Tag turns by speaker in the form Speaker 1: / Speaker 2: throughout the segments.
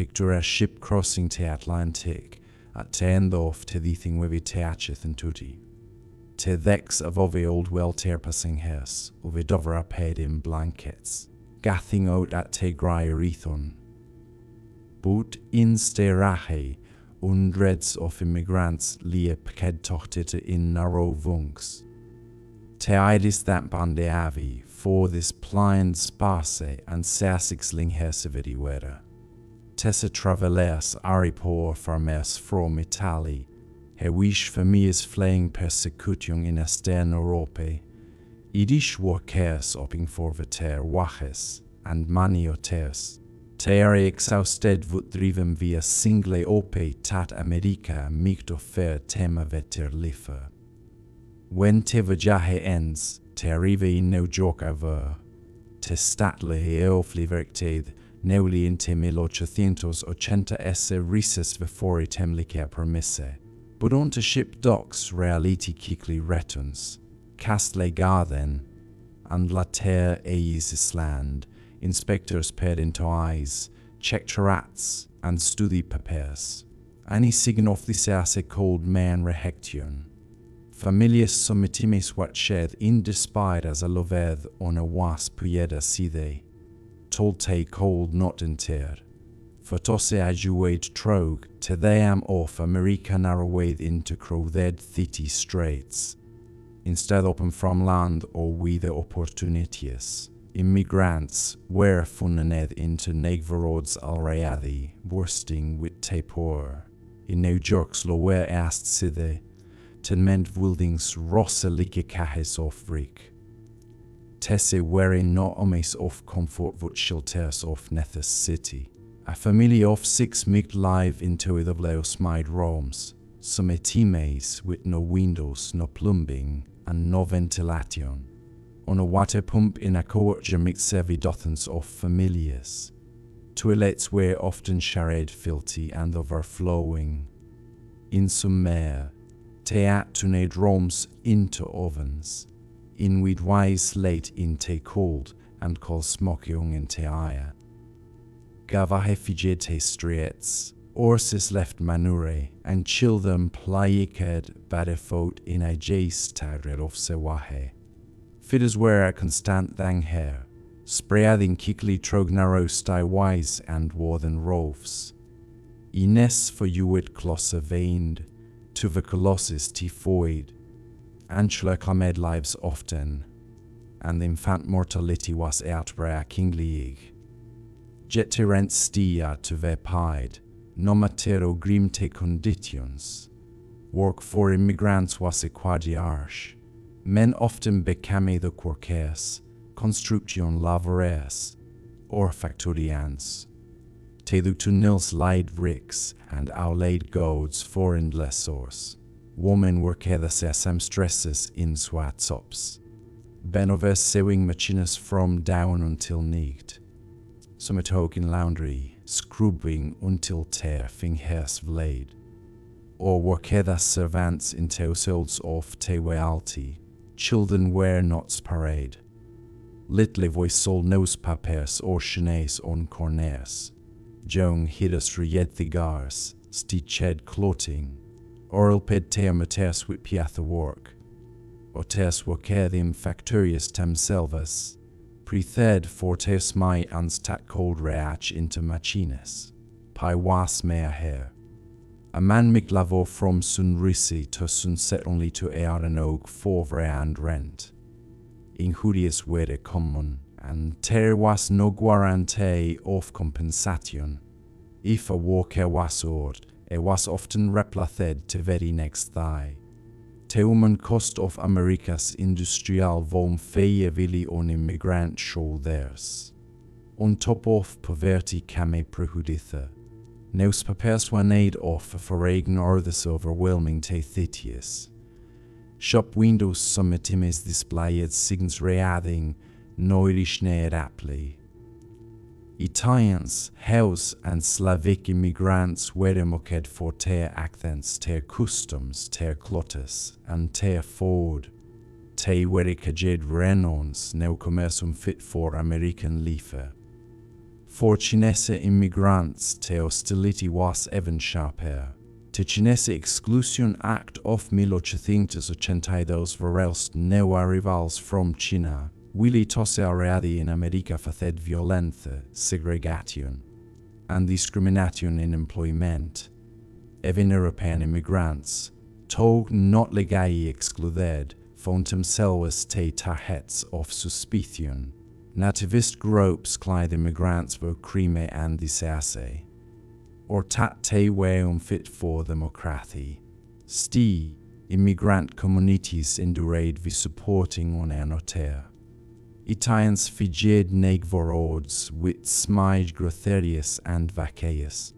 Speaker 1: picture a ship crossing the Atlantic at the end of the thing where we teacheth and tutti. The decks of the old well-tear passing house, of the dover up head in blankets, gathing out at the grey rethon. But in the rache, hundreds of immigrants liep kedtochtete in narrow vunks. Te eidis that bande avi, for this blind sparse and sasixling hersevidi wera. Tessa travelers aripor farmes from Italy, he wish families fleeing persecution in Estern Europe, idish workers opping for veter waches and manioters. Teare exhausted vut driven via single ope tat America micto fer tema veter lifer. When te vajahe ends, te arrive in no joke aver, te statle eofli vercted, neuli in te 1880 esse rises vefori temlicia permisse, but on te ship docks reality kikli returns, cast le garden, and la terre eis land, inspectors paired into eyes, checked rats, and study papers. Any sign of this as a cold man rehection. Familias summitimis what shed in despite as a loveth on a wasp puyeda side. Told te cold not inter. For tosse ajuate trog, te they am off America narrowed into crowded thitty straits. Instead open from land or with the opportunities. Immigrants were funnened into negverods already, bursting with tapor. In no jerks lower asked side, Tenement wildings rosselike cahes of rik. Tesse wearing not omes of comfort but shelters of Nethus city. A family of 6 might live into the bleosmide rooms, some etimes with no windows, no plumbing, and no ventilation. On a water pump in a court mixed servidothans of familiars. Toilets were often shared filthy and overflowing. In summer, te attunate rooms into ovens. In with wise late in te cold and call smoking in te aya. Gava hefigete streets, orses left manure, and children playiked badefot in a jace tagred of sewahe. Fidders were a constant thang hair, spreading kikli trog narrow sty wise and warthen roves. Ines for you it closer veined, to the colossus typhoid, Antula comed lives often, and infant mortality was outbreak kingly. Jeterent stia to ve pied, nomatero grimte conditions. Work for immigrants was a quadiarch. Men often became the quirkes, construction laboreres, or factorians. Tedu to nils lied bricks and outlaid goads foreign lessors. Women were the some stresses in swatsops. Benover sewing machines from down until neat. Some in laundry, scrubbing until tear fingers blade. Or were the servants in teosolds of tewealti. Children were not parade. Little voice sold newspapers or chenets on corners. Jong hidus riedthigars, stitched clothing. Oral ped teamates with piatha work. Or tes workedim factorius themselves. Prethed for tes mai anstat cold reach into machines. Pi was mea hair. A man miklavo from sunrisi to sunset only to earanog for and rent. In hudius were common, and there was no guarantee of compensation. If a worker was ordered, it was often replathed to very next day. The human cost of America's industrial vom feie on immigrant shoulders. On top of poverty came prejudice. Newspapers were made off for ignore this overwhelming thethetis. Shop windows summitimis displayed signs reading noirischneer aptly. Italians, House and Slavic immigrants were mocked for their accents, their customs, their clothes, and their food. They were caged renons neo commercium fit for American life. For Chinese immigrants te hostility was even sharper. Te Chinese exclusion act of 1882 varelst neo arrivals from China, willi tosse areadi in America faced violence, segregation, and discrimination in employment. Even European immigrants, tog not legally excluded, found themselves te targets of suspicion. Nativist groups clad immigrants were crime and disase, or tat te were unfit for democracy. Immigrant communities endured vi supporting on anoter. Italians figed negvorods with smige grotherius and vacaeus.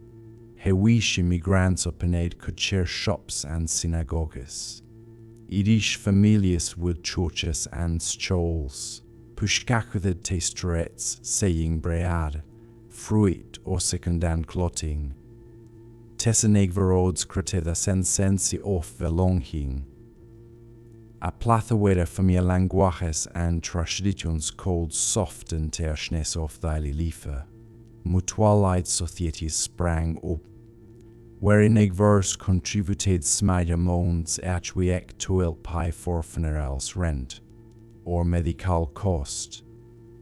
Speaker 1: Hewish immigrants opened kosher shops and synagogues. Irish families with churches and schools. Pushkakuthed te streets, saying bread, fruit or second-hand clothing. Tessenegverods kreteda sensensi of velonging. A plathawere familia languages and traditions called soft and tersnes of daily life. Mutualite societies sprang up, wherein negvers contributed smide amounts achwiek to pay for funerals rent or medical cost.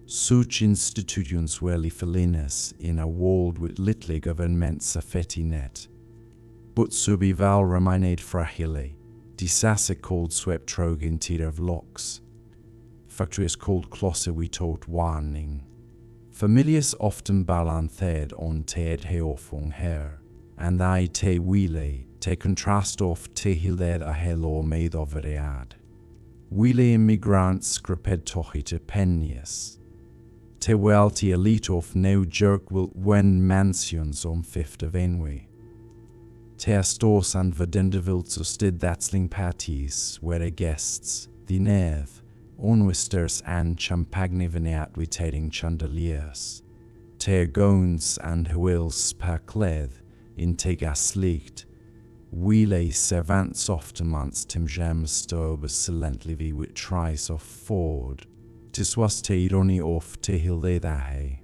Speaker 1: Such institutions were felines in a world with little government safety net. But subival remained fragile. Disaster cold swept trog into of locks. Factories called closer without warning. Families often balanced on ted heofung hair, and I te wile, te contrast of te hilded a hello made of read. Wile immigrants scriped tochi te pennies. Te wealthy elite of no jerk will win mansions on 5th of Enway. Te astos and verdendevilt stid datsling parties where guests, dinev, onwisters and champagne veneat witating chandeliers. Te gowns and wheels per cleth, in te gaslicht. Wile servant softemans tim gems stobe silently vi with tries of Ford. Tis was te ironi of te hilde dahe.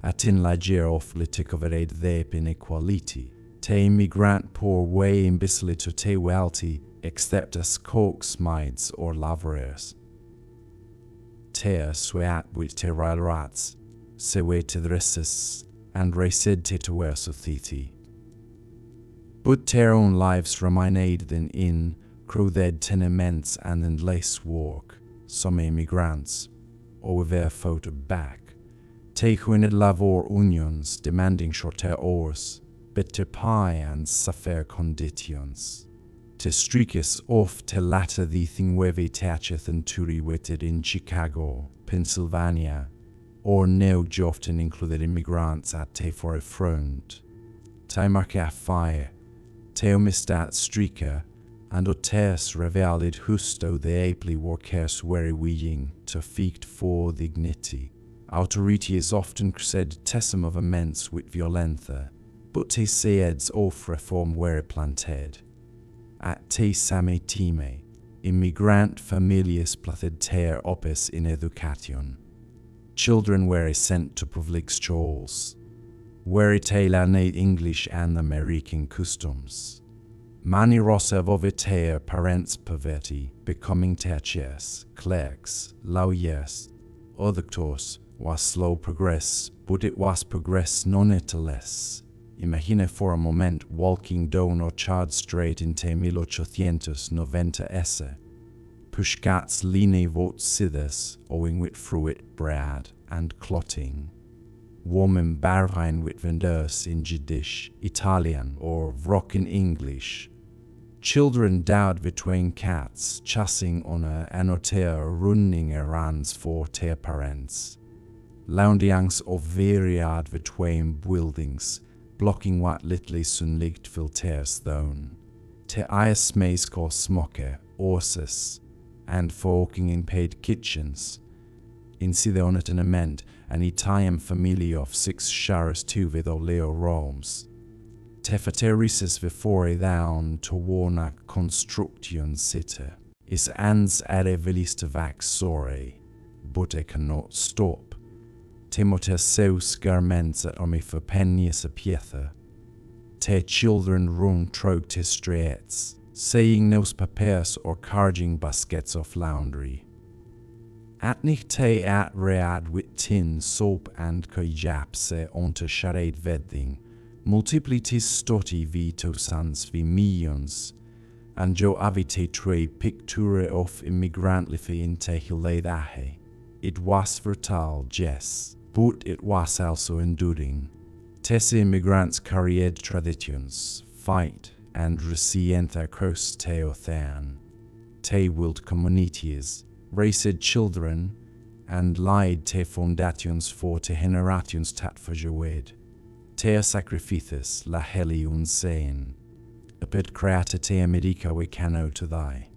Speaker 1: Atin lagier of liticoverade thep inequality. Te immigrant poor way imbecile to te wealthy, except as coax maids or laborers. Te sweat with te royal rats, se we te dresses, and raced te to wear society. But their own lives remained in crowded tenements and endless work. Some immigrants, or their photo back, take wined labor unions demanding shorter hours, better pay and safer conditions. Te strikes off te latter the thing wevi tacheth and turi witted in Chicago, Pennsylvania, or no often included immigrants at te for a front. Te marca fire, te omistat striker, and otes revealed husto the apely workers very willing to fight for dignity. Authority is often said tessim of immense with violentha, but te seeds of reform were planted. At te same time, immigrant families plathed ter opus in education. Children were sent to public schools, where te learned English and American customs. Many rosa voviter parents poverty, becoming teachers, clerks, lawyers, doctors, was slow progress, but it was progress nonetheless. Imagine for a moment walking down Orchard Street in te 1890 Pushkats line vot sides, owing with fruit, bread, and clothing. Women bargain with vendors in Yiddish, Italian, or Vrocken English. Children dowd between cats, chasing on a anoter running errands for their parents. Loundiangs of varied between buildings, blocking what little sunlicht filters down. Te eiersmeiskor smokke, orses, and forking in paid kitchens. In the tenement, an Italian family of 6 showers too with oleo rooms. Te faterises before down to warna construction sitte. Is ans ere viliste vax sorry, but I cannot stop. te moter seus garments at omi for pennies a pietha. Te children run trog te streets, saying nos papers or carging baskets of laundry. At nicht te at read with tin, soap and kojapse onto charade vedding, multiplitis stoti vito sans vi millions, and jo avite tre picture of immigrant life in te hiledahe. It was fertile, yes, but it was also enduring. Tes immigrants carried traditions, fight, and recienta cross teothan. Te wild communities, raised children, and lied te fondations for te generations tat for joed. Te sacrifices la heliun sein. Apid creata te America we cano to thy.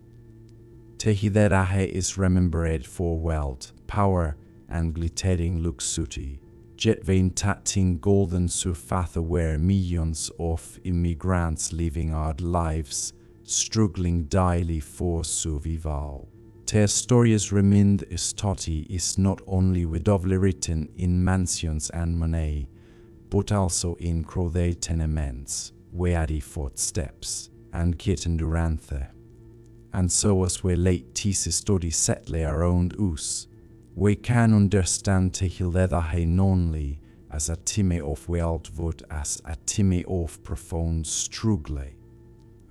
Speaker 1: Te hiderahe is remembered for wealth, power, and glittering luxury. Jet vein tatting golden surfatha where millions of immigrants living hard lives, struggling daily for survival. Te stories remind istoti is not only widovely written in mansions and money, but also in crowded tenements, weady footsteps, and kitten duranthe. And so as we late thesis study settle around us, we can understand te hiledahe nonly as a time of wealth as a time of profound struggle.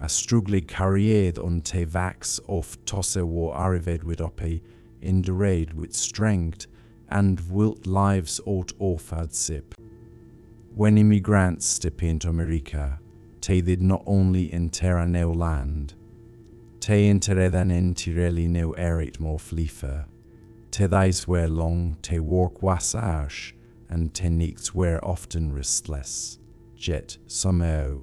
Speaker 1: A struggle carried on te vax of tosse wo arrived with ope, endured with strength, and wilt lives out of hardship. When immigrants step into America, te did not only enter a new land, te enteredan entirely new erit more flifa. Te days were long, te work was harsh, and te nights were often restless. Jet somehow.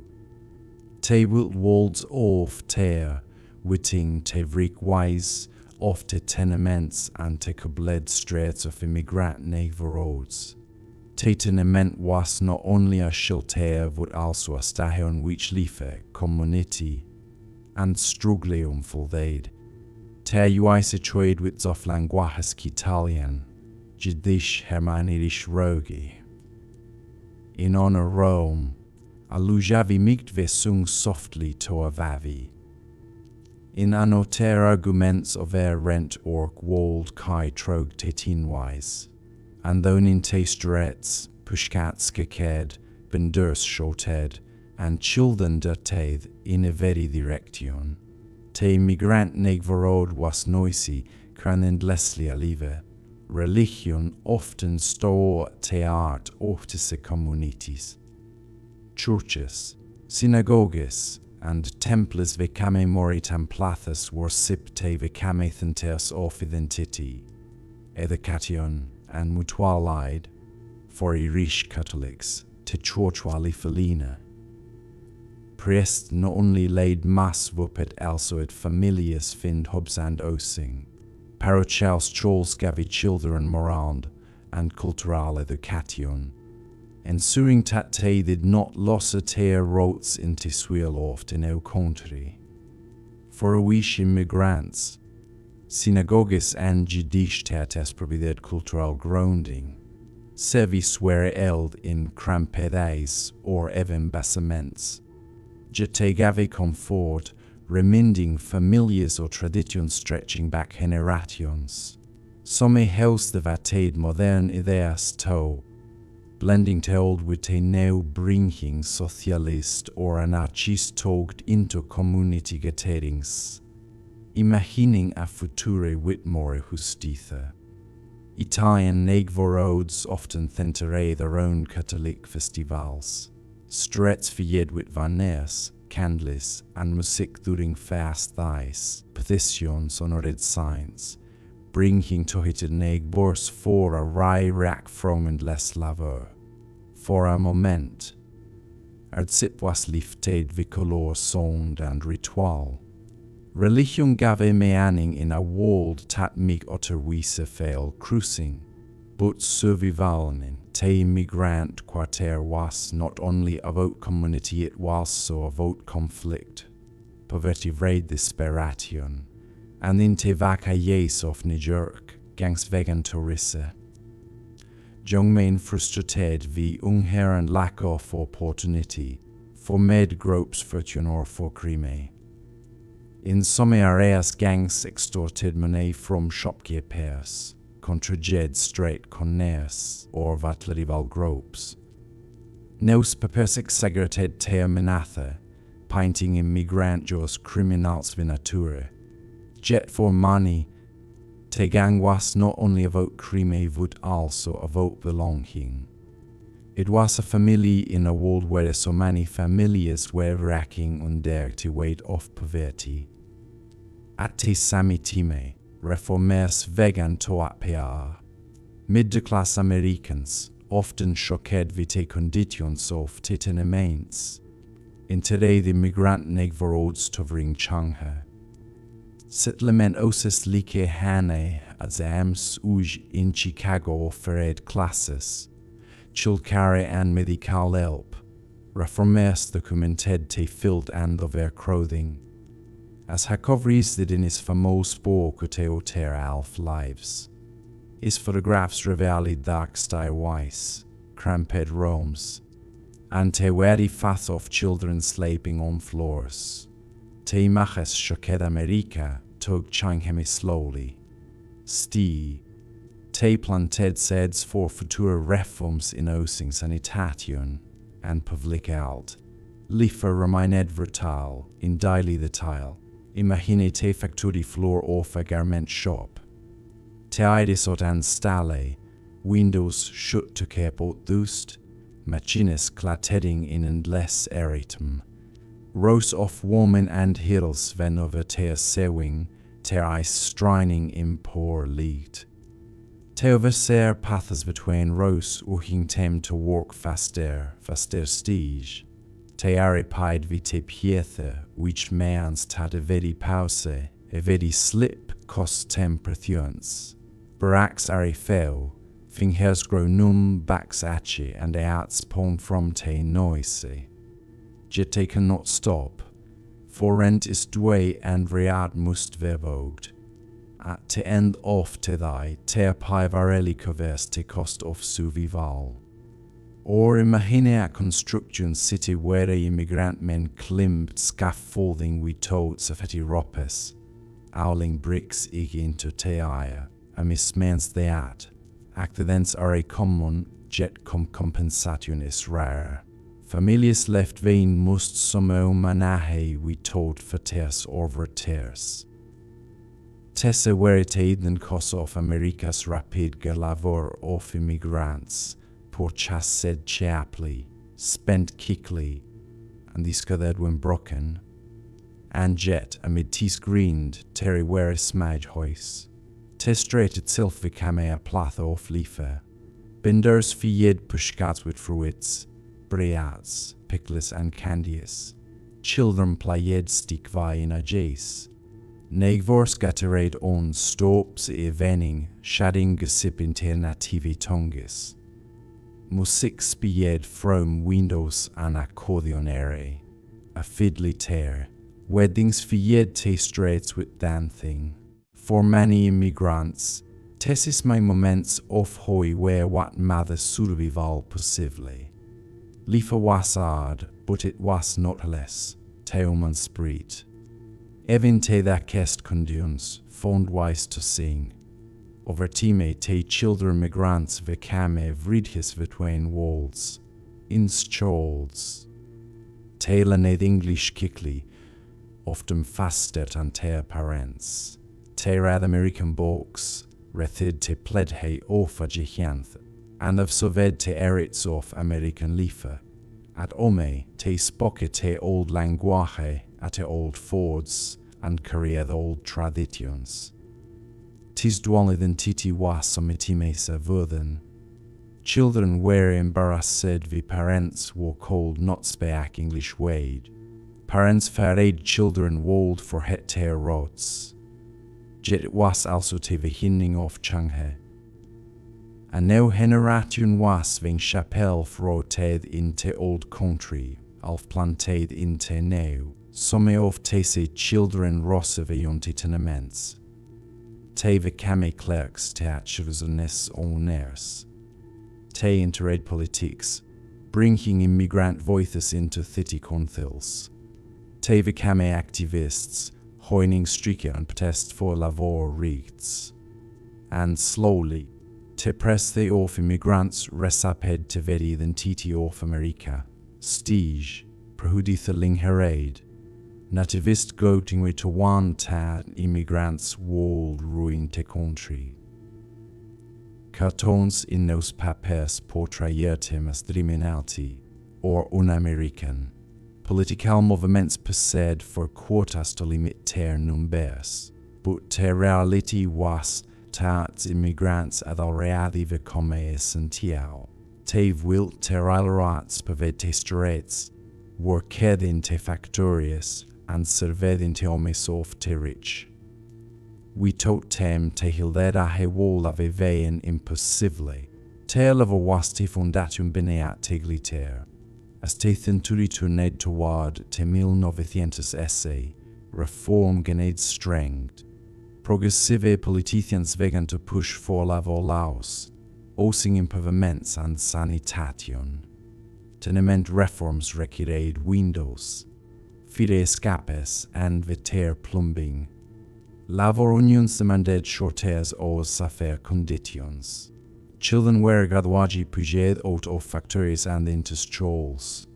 Speaker 1: Te wilt walls of tear, witting te vrik wise, of te tenements and te cobled streets of immigrant neighborhoods. Te tenement was not only a shelter, but also a station which life, community, and struggleum folded. Te uise trade with of languages Italian, Jiddisch Hermanirisch Rogi. In honor Rome, a lujavi mikt ve sung softly to a vavi. In anoter arguments of rent ork wold kai trog te tinwise, and though in te strets, pushkats geked, bendurs shoted, and children derteth in a very direction. Te immigrant negvorod was noisy, can endlessly alive. Religion often store te art of te communities. Churches, synagogues, and temples vecame mori templathus worship te vecame thentes of identity, education, and mutualide, for Irish Catholics, te churchwali felina. Priest not only laid mass vupet also et familias find hubs and osing, parochals chols gavi children morand, and cultural education. Ensuing tat te did not loss a tear rotes into swil oft in our country. For a wish immigrants, synagogues and Jiddisch teates provided cultural grounding. Service were held in cramped or even basements. Jete gave comfort, reminding familiars or traditions stretching back generations. Some house the vatade modern ideas to, blending te old with a new bringing socialist or anarchist togged into community gatherings. Imagining a future with more justicia. Italian neighborhoods often centre their own Catholic festivals. Streets filled with vaners, candles, and music during fast days, petitions honored signs, bringing to hit neighbors for a rye rack from endless labor. For a moment, hardship was lifted with color, sound, and ritual. Religion gave meaning in a world that mig otterwise fail cruising, but survivalen te immigrant quarter was not only about community, it was so about conflict, poverty raid desperation, and in te vaca yes of New York, gangs vegan torisse. Young men frustrated vi inherent lack of opportunity for med gropes fortune or for crime. In some areas gangs extorted money from shopkeepers, contrajed straight connes or vatlerival gropes. Neus perpersig segregated tea menathe, painting immigrant jos criminals vinature. Jet for money, te gang was not only about crime but also about belonging. It was a family in a world where so many families were racking under the weight of poverty. At te sami time, reformers vegan toat PR. Middle-class Americans often shocked with the conditions of tenements. In today the migrant negvarods tovering Changhe. Settlement osis like hane as ams uj in Chicago offered classes. Chilkare and medical help. Reformers documented te filled and of their clothing. As Hakovris did in his famous book Oteoter Alf Lives. His photographs revealed dark style wise, cramped rooms, and te weary fath of children sleeping on floors. Te images shocked America tog Changhemi slowly. Te planted seeds for future reforms in Osing sanitation and public health. Liefer remained vertile in daily detail. Imagine te factory floor of a garment shop. Te idisot and stale, windows shut to keep out dust, machines clattering in endless eritum. Rows of women and hills when over te sewing, te eyes straining in poor lead. Te overseer paths between rows uhing tem to work faster stige. Te aripide vi te piethe, which mans tad a vedi pause, a vedi slip cost temperatuans. Barracks are fell, fingers grow numb backs atchi and the arts pon from te noisy. Yet they cannot stop, for rent is dway and read must vervoged. At te end of te thy, te pai vareli covers te cost of suvival. Or imagine a construction city where the immigrant men climbed scaffolding with toads of hetty ropes, owling bricks ig into te aya, a mismens the at. Accidents are a common, jet compensation is rare. Families left vein must somehow manahe we told for tears over tears. Tesse verite den cause of America's rapid galavor of immigrants, poor chas said cheaply, spent quickly, and discovered when broken, and yet amid tis grinned, terry were smaj hois. Testrate itself became a platha of liefer. Binders fied pushkats with fruits, breats, pickles and candies. Children played stick vai in a jace. Negvors gatorade on stops evening, shading gesip in ter nativi tongues. Musik spied from windows an accordionere, a fiddly tear. Weddings fied te straits with dancing. For many immigrants, tessis my moments of hoi where what mother survival possibly. Liefer was hard, but it was not less, teoman spreet. Even te that kest condunes, found wise to sing. Over time te children migrants vekame vridhis between walls, in stalls. Te laned English quickly, often faster than their parents. Te rad American books, rethid te pledhe ofa jihanth, and of soved te erits of American liefer. At ome te spoke te old language at te old fords, and career the old traditions. Tis dwalled in titi was omitimesa würden. Children were embarrassed vi parents were called not speak English wade. Parents verraid children wold for het their rots. Jet it was also te beginning of Changhe. And now generation was ving chapel froted in te old country, alf planted in te new. Some of te se children rosseve te tenements. Te vekame clerks te achurzones owners. te interred politics, bringing immigrant voices into city councils. Te became activists, hoining striker and protest for lavor rights. And slowly, te press the of immigrants resaped te veri den titi of America, stige, prehuditha ling herade, nativist gloating with to one tad immigrants world ruin te country. Cartoons in nos papers portrayed him as criminality or un-American. Political movements possèdent for quotas to limit their numbers, but the reality was that immigrants had already become essential. They wilt their rights pervade the streets, worked in the factories, and served in the homes of the rich. We taught them to hilder a wall of a vein impossibly. Tale of a was the fundatum beneat tegliter. As they centuri turned toward the 1900 essay, reform gained strength. Progressive politicians began to push for labor laws, housing improvements and sanitation. Tenement reforms required windows, fire escapes, and water plumbing. Labor unions demanded shorters or safer conditions. Children were gradually pushed out of factories and into schools.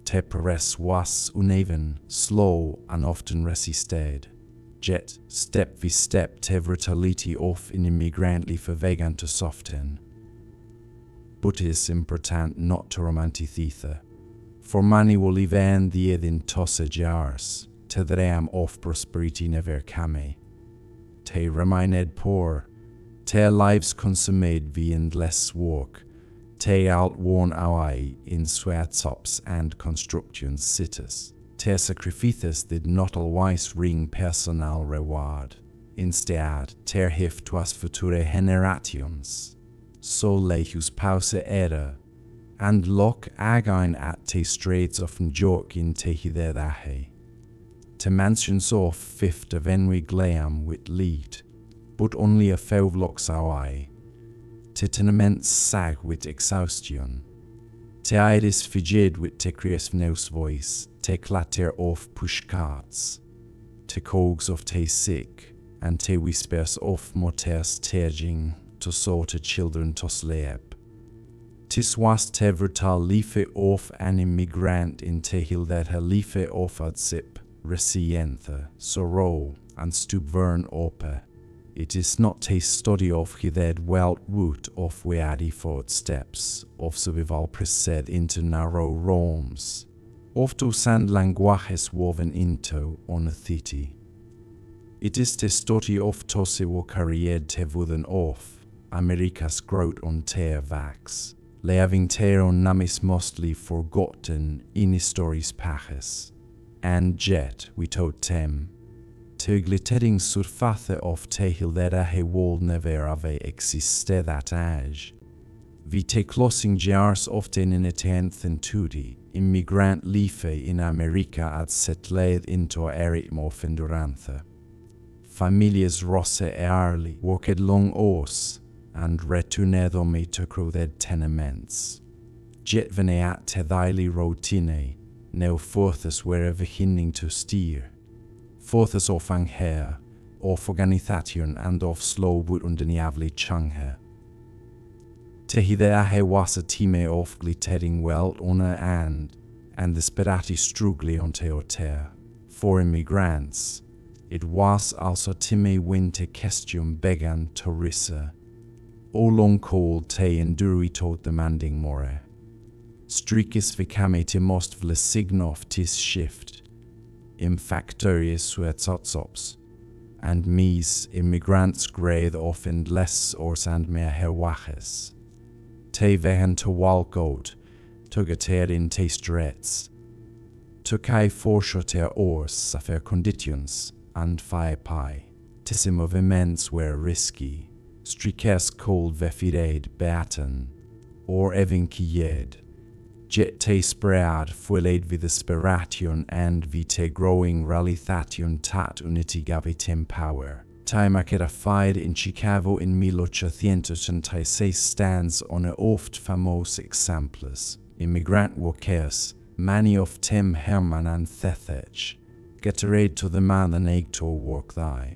Speaker 1: The progress was uneven, slow, and often resisted. Yet, step by step, the brutality of an immigrant life began to soften. But it is important not to romanticize, for many will live in the in tosse jars, the dream of prosperity never came. They remained poor, their lives consumed by endless work, they outworn away in sweatshops and construction cities. Their sacrifices did not always bring personal reward. Instead, their gift was future generations. So leius pause era, and look again at the streets of New York in Tehidedahe. The mansions of Fifth Avenue gleam with light, but only a few blocks away. The tenements sag with exhaustion. The iris fidget with the crispness voice, the clatter of pushcarts, the cogs of the sick, and the whispers of motors tearing to saw the children to sleep. Tis was the brutal life of an immigrant in the hill that her life offered sip, resiente, sorrow, and stubborn ope. It is not a study of the dead wild route of weary footsteps, of survival pressed into narrow rooms, of those sand languages woven into on a city. It is the study of those who carried the wooden of America's growth on their backs, leaving their own names mostly forgotten in histories pages. And yet, we taught them, the glittering surface of the hildera he world never have existed at age. Vi te closing jars often in the 10th century, immigrant life in America had settled into a ritmo fenduranthe. Families rosse early worked long hours and returned me to crowded tenements. Jet veneat te daily routine, now forthas were beginning to steer. Forthas of angher, of organisation and of slow but undeniably changhe. Tehideahe was a team of glittering wealth on a hand, and desperati struggle on teoter. For immigrants, it was also time when the question began to rise. O long cold te enduri tot demanding more. Strikes became the most sign of this shift. In factories sweatshops, and mis immigrants grade of endless or sand mehr herwaches. Te wehen to walk out, to get in te streets, to kai forschotter ors safer conditions, and fire pie. Tis movements were risky, strikes cold vefired beaten, or even kied. Jet te spread fueled with desperation and with a growing realization that unity gave him power. Time I get a fight in Chicago in 1836 stands on a oft famous examples. Immigrant workers, many of Tim Herman and Thethage, get ready to the man and egg to work thy.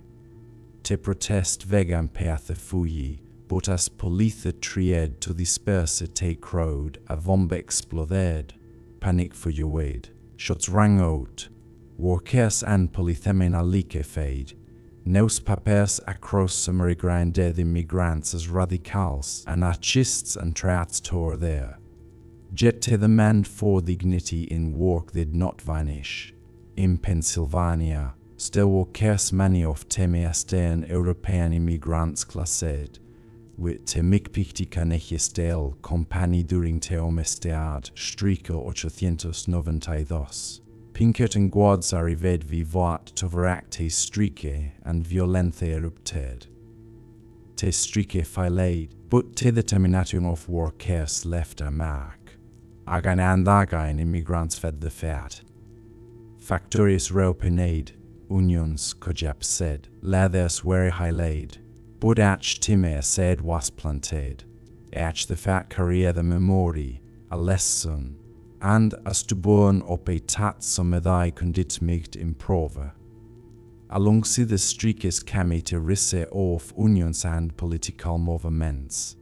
Speaker 1: To protest vegan path the fuyi, but as police tried to disperse a take crowd, a bomb exploded, panic for your wade, shots rang out, workers and policemen a leak fade. Newspapers across America dead immigrants as radicals, anarchists and trats tore there. Yet the demand for dignity in work did not vanish. In Pennsylvania, still workers many of Temeastern European immigrants klassed, with te mikpiktika nechestel kompani during te omestead striker 892. Pinkerton guards arrived vivat to veracte strike and violente erupted. Te strike filed, but te determination of workers left a mark. Agan and again immigrants fed the fat. Factories reopened, unions, Kojap said, leathers were highlighted, but ach time said was planted. Ach the fat career the memory, a lesson, and as to born op a tat som medai kundit migt improve. Alongside the strikes came to risse of unions and political movements.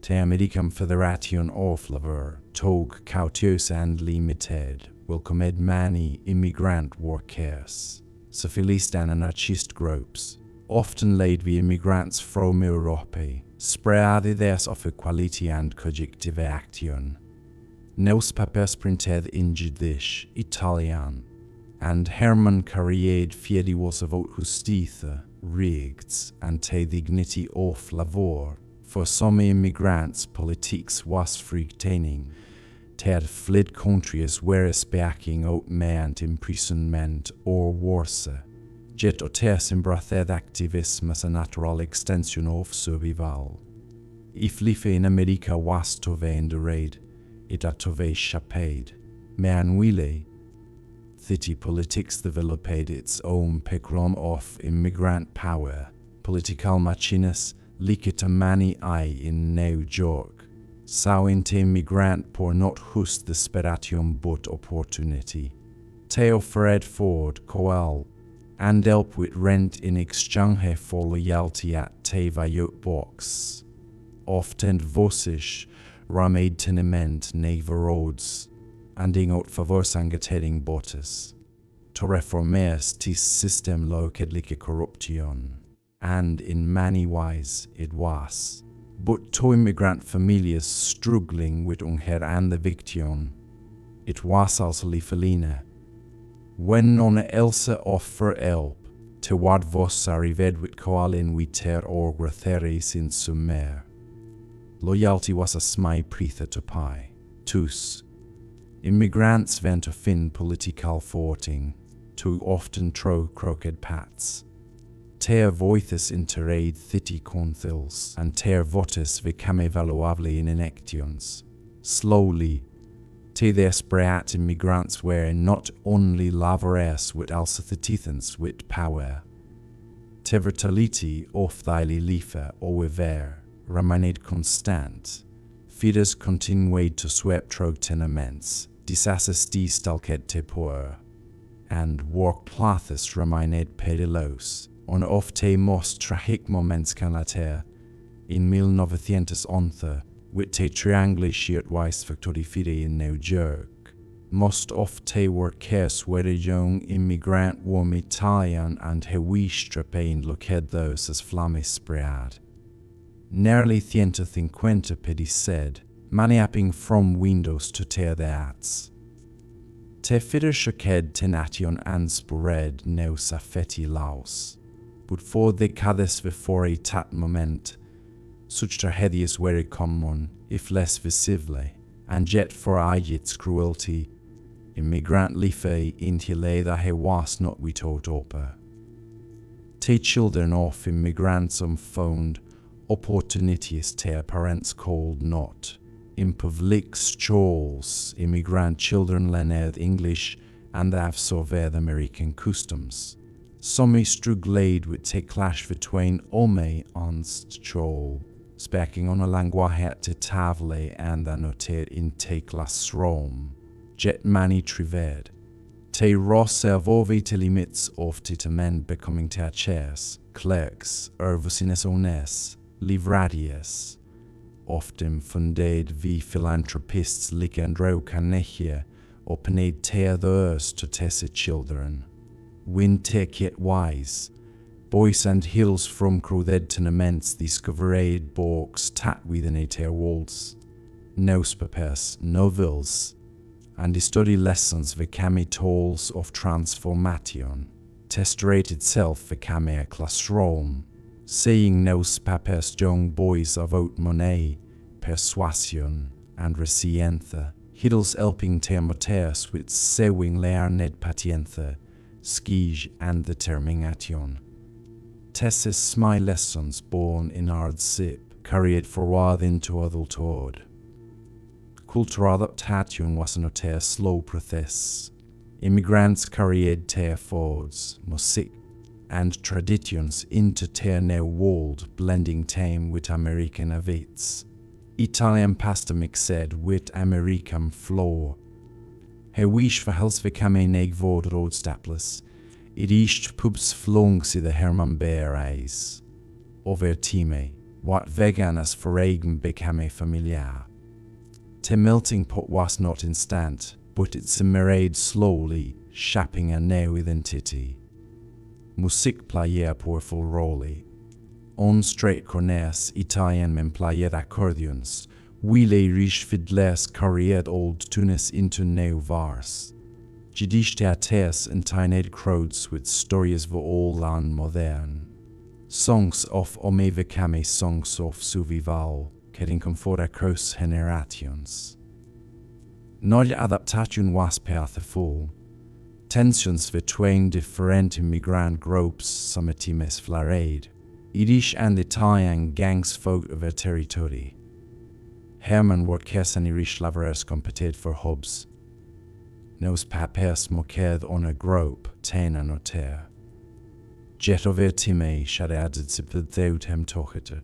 Speaker 1: Te American Federation of Labor, tog cautious and limited, welcomed many immigrant workers, civilist and anarchist groups, often led the immigrants from Europe, spread ideas of equality and collective action. Newspapers printed in Yiddish, Italian, and Herman carried fiedivos about justitia, rights, and te dignity of labor. For some immigrants, politics was frightening. They had fled countries where speaking out meant imprisonment or worse. Yet others embraced activism as a natural extension of survival. If life in America was to be endured, it had to be shaped. Meanwhile, city politics developed its own spectrum of immigrant power. Political machines leaked to many in New York. Saw into immigrant por not just desperation but opportunity. They offered Ford, Coal, and help with rent in exchange for loyalty at the box. Often vossish ramade tenement neva roads, anding out favors angetering bottes. To reformers tis system located like corruption, and in many ways it was. But to immigrant families struggling with unher and the victim, it was also lifeline. When none else offer help, to what vos arrived with coalin witer or gratheris in summer. Loyalty was a smai pretha to pie. Tus. Immigrants went to fin political footing, too often throw crooked paths. Tear voices interade city councils, and tear votes became valuable in elections. Slowly, te desperate immigrants were not only laborers but also citizens with power. Te vitality of daily life however remained constant. Feeders continued to sweep through tenements, disasses stalked te poor, and workplaces remained perilous. On of te most tragic moments can later, in 1911, with te triangle shirtwise factory fide in New York. Most of te workers were young immigrant warm Italian and hewistrapain locados as flammes spread. Nearly 150 pedis said, maniapping from windows to tear the hats. Te fider shocked tenation and spread no safety laus. But for decades before a tat moment, such tragedies were common, if less visible, and yet for its cruelty, immigrant life intile that he was not without hope. Te children of immigrants found opportunities their parents called not. In public schools, immigrant children learned English and have surveyed American customs. Some struggled with te clash between ome onst troll, speaking on a language te tavle and annotated in te classroom, jet mani trived. Te roservovi te limits of Tenement becoming te chairs, clerks, ervusines ones, livradius, often funded vi philanthropists licandro canechia, opened te others to tesse children. Win take yet wise, boys and hills from crowded tenements discovered books tat within a te walls, newspapers, novels, and the study lessons became tools of transformation. Testrate itself became a classroom, saying newspapers young boys about money, persuasion, and resilience. Hiddles helping termoters with sewing learned patience, skij and determination. Tesses my lessons born in hardship, carried forward into adulthood. Cultural adaptation was not a slow process. Immigrants carried their thoughts, music, and traditions into their new world, blending time with American habits. Italian pasta mixed with American flour. He wish for helst became a negvord roadstaples. It east pubs flungs I the Herman Bear eyes. Over time, what veganas for eigen became familiar. The melting pot was not instant, but it simmered slowly, shaping a new identity. Musik played a powerful role. On straight corners, Italian men played accordions, while Irish fiddlers carried old tunes into new verse. Jiddisch theaters entertained crowds with stories for old and modern. Songs of Omeve became songs of survival, getting comfort across generations. Knowledge adaptation was painful. Tensions between different immigrant groups sometimes flared. Irish and Italian gangs fought over territory. Herman workers and Irish laborers competed for hubs. Nos papers mocked on a group, ten and otter. Jet over time shaded sippedeut hem tochetet.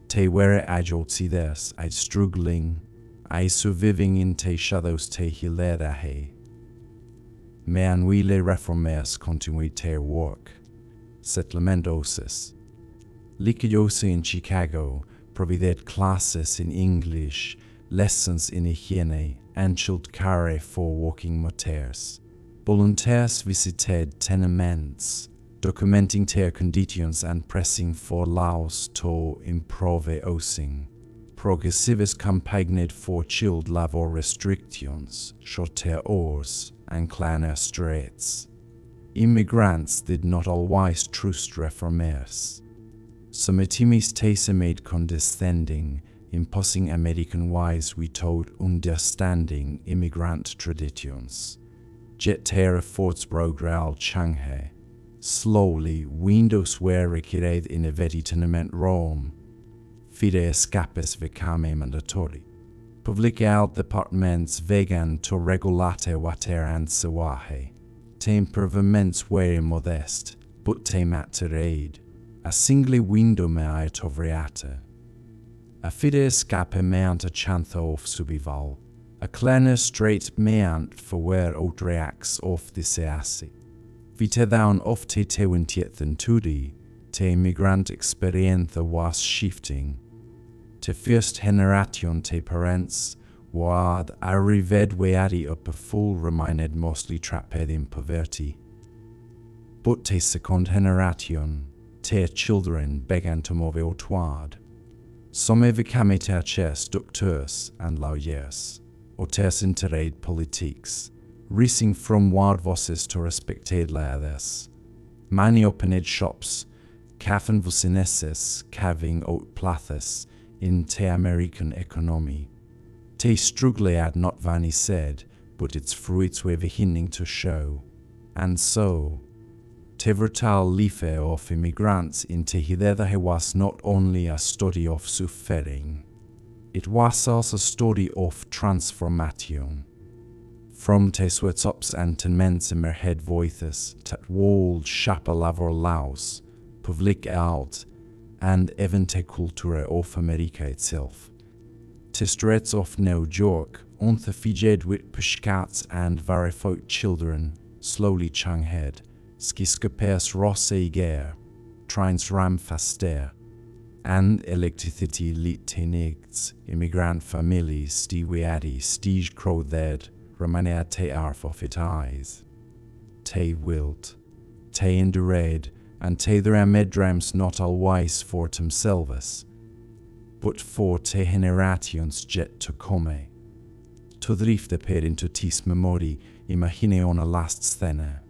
Speaker 1: Te were agiltides, I struggling, I surviving in te shadows te hilera he. Mean wile reformers continued their work. Settlementosis. Liquidiose in Chicago provided classes in English, lessons in hygiene, and child care for working moteurs. Volunteers visited tenements, documenting their conditions and pressing for laws to improve housing. Progressives campaigned for child labor restrictions, shorter hours, and cleaner streets. Immigrants did not always trust reformers. Some Tests made condescending, imposing American ways without understanding immigrant traditions. Jet their efforts progressed Shanghai. Slowly, windows were recreated in a very tenement room. Fide escapes became mandatory. Public health departments began to regulate water and sewage. The improvements were modest, but they mattered. A single window may tovriate. A fide escape meant a chance of survival. A cleaner street meant for where outreacts of the seasi. Vite down of te tewentiethen tudi, te immigrant experience was shifting. The first generation te parents wad arrived weari up a full remained mostly trapped in poverty. But the second generation, their children began to move outward. Some became their chess doctors and lawyers, or their interred politics, rising from ward voices to respected leaders. Many opened shops, cafen vusineses, carving out places in the American economy. The struggle had not vanished, but its fruits were beginning to show. And so, the brutal life of immigrants into Hideda was not only a study of suffering, it was also a study of transformation. From te sweatsups and tenements in head voices, tat walled schappelaver laus, public out, and even te culture of America itself. Te streets of New York, on the fijed with pushcats and verified children, slowly changhead, skiskapers rosse gare, trains ram faster, and electricity lit tenigts, immigrant families, stiwiadi, stige crowded, Romania te arf of it eyes. Te wilt, te indurred, and te their medrams not always for themselves, but for te generations jet to come. To drifte per into tis memori imagine on a last scena.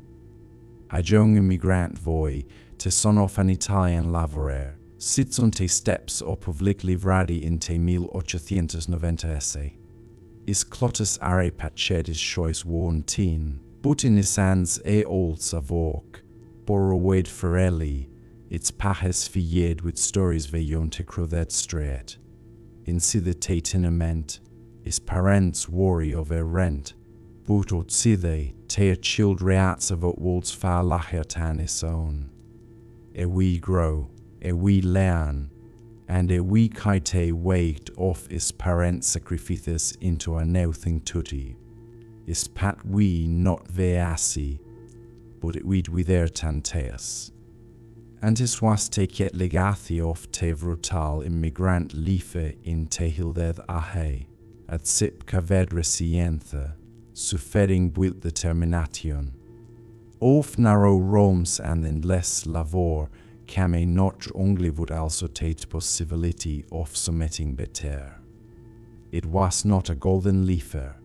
Speaker 1: A young immigrant boy, te son of an Italian laborer, sits on te steps up of Lick Livradi in te 1890. Is clotus are patched is choice worn teen, but in his hands old savok, borrowed Ferelli, its pahes filled with stories veillon te crowded straight. In si the tenement, his parents worry over rent, but ot si they te child reats of wolds far lachertan his own. We grow, we learn, and we kite waked off his parents' sacrifices into a nothing tutti. Is pat we not veasi, but it weed with their tanteas. And his was take yet legathi of te brutal immigrant liefe in te hilded ahe, at sip cavedre sienthe, suffering with determination. Of narrow roams and in less labor, came not only would also take possibility of submitting better. It was not a golden leafer,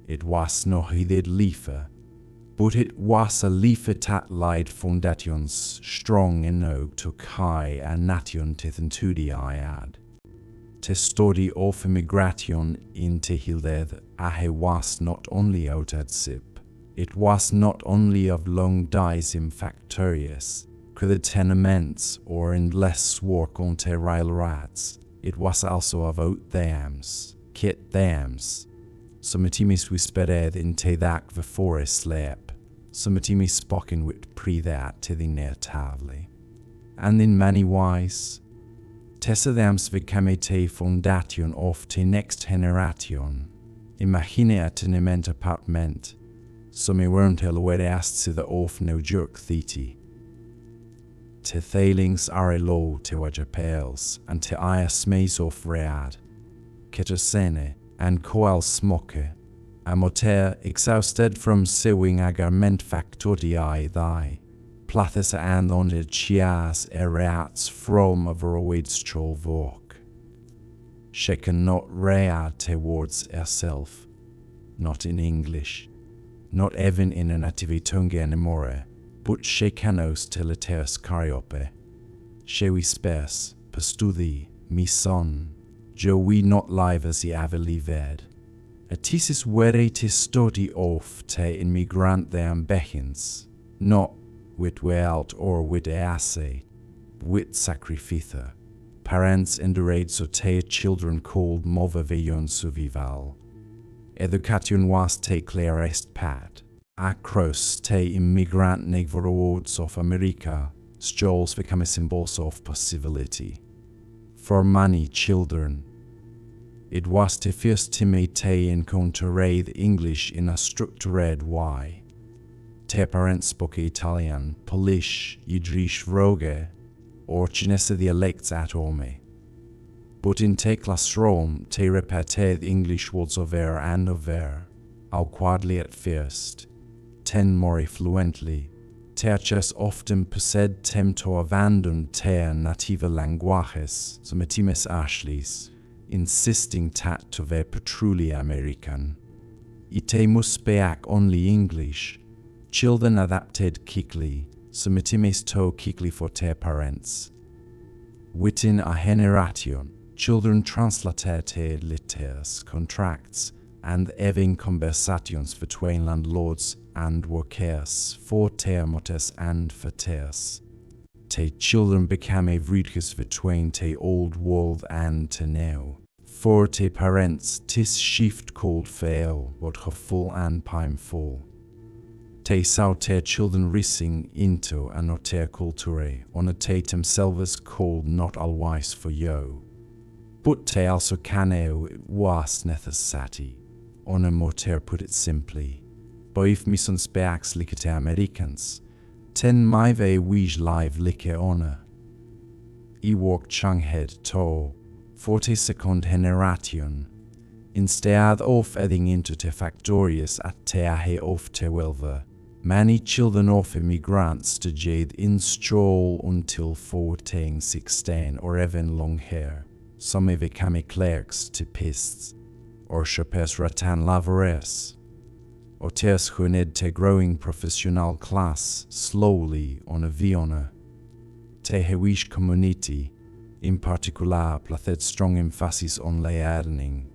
Speaker 1: it was no heated leafer, but it was a leafer that lied foundations strong enough to high and nation tithentudi I add. Te story of immigration into Hilded ahe was not only out at sip, it was not only of long days in factorious, the tenements or in less work on te rail rats, it was also of out dams, kit dams. Sometimes whispered in te that the forest sleep, sometimes spoken with pre that to the near tavli. And in many wise, tessa dams became te foundation of te next generation. Imagine a tenement apartment, so me weren't where asked to the off no jerk theti. Te thalings are low te wajapels, and te aya smays of read, ketosene, and coal smoke, a moter exhausted from sewing agarment factorii thy, plathes and on the chias ereats from a verweid's troll vork. She cannot read towards herself, not in English, not even in a native tongue anymore, but she canos teliteres cariope. She whispers, pastudi, mi son, jo we not live as ye aveli ved. Atisis were te stodi of te immigrant de ambechins, not wit welt or wit ease, wit sacrifica. Parents endurade so te children called move veillon suvival. Education was te clarest pat. Across te immigrant negvorods of America, stoles become symbols of possibility. For many children, it was the first time te encounter the English in a structured way. Te parents spoke Italian, Polish, Idrish Vroge, or Chinese dialects at home. But in te classroom, te repeated English words over and over, awkwardly at first. Ten more fluently, teachers often possessed tem to abandon their native languages, sometimes ashlis, insisting that to be truly American. Ite must speak only English. Children adapted quickly, sometimes too quickly for their parents. Within a generation, children translated letters, contracts, and having conversations between landlords and workers for their mothers and fathers. Te children became a bridges between te old world and te new. for te parents tis shift called fail, what ge full and pimeful. Te sau te children rissing into and not te culture, on a te themselves called not alwise for yo. But te also caneo was necessati, on a moter put it simply. But if mison speaks like te Americans, ten maive wij live like honor. I walk changhead to, 42nd generation, instead of adding into te factorious at te ahe of te welver, many children of immigrants to jade in stroll until 14, 16 or even long hair. Some of become clerks to pists, or chapes ratan lavares, or tes huned te growing professional class slowly on a viona. Te hewish community, in particular, placed strong emphasis on learning,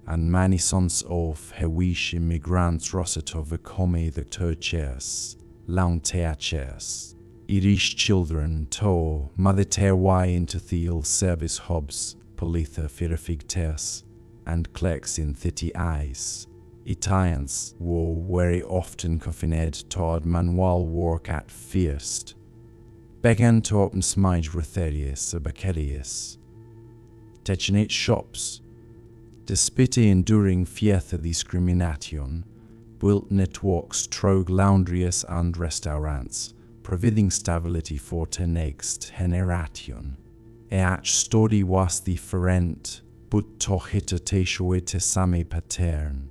Speaker 1: and many sons of hewish immigrants rosetov come the churches, laun teaches. Irish children to mother te why into theal service hubs, politha firafig tes, and clerks in thitty eyes. Italians were very often confined toward manual work at first. Began to open smige Rotherius or Baccherius. Techinate shops. Despite enduring fietha discrimination, built networks trog laundries and restaurants, providing stability for the next generation. Each story was different, but toch hitte te shoe te same pattern.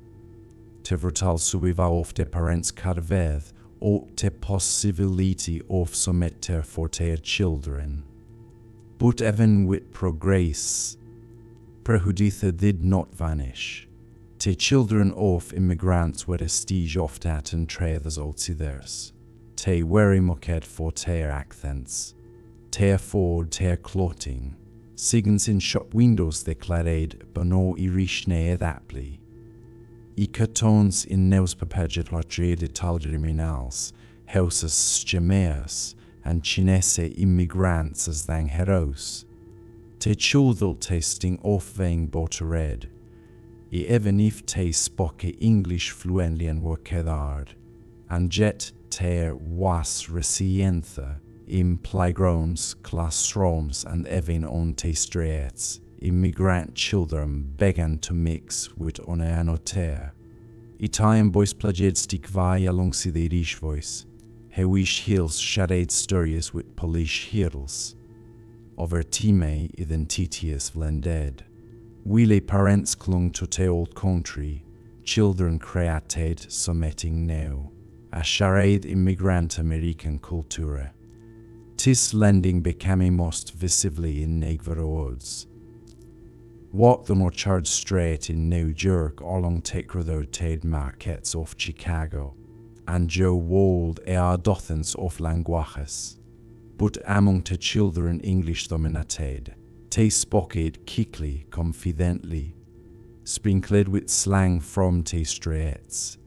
Speaker 1: Te vertal subiva of de parents carved, or the possibility of submitter for their children. But even with progress, prejudice did not vanish. The children of immigrants were stige of that and traders outsiders. They were mocked for their accents, their food, their clothing. Signs in shop windows declared, but no Irish ne adaptly. I cartons in newspaper portrayed criminals, houses gemeers, and Chinese immigrants as than heroes. Te children tasting off vein bought red. Even if te spoke English fluently and were hard, and yet te was reciente in playgrounds, classrooms, and even on te streets. Immigrant children began to mix with oneanoter. Italian boys pledged stick vai alongside the Irish voice. Hewish hills shared stories with Polish heroes. Over time identities blended. Wheelie parents clung to the old country. Children created something new. A shared immigrant American culture. This blending became most visibly in neighborhoods. Walked on Orchard Street in New York along Road markets of Chicago, and Joe Wold dozens of languages. But among the children English dominated, they spoke it quickly, confidently, sprinkled with slang from the streets.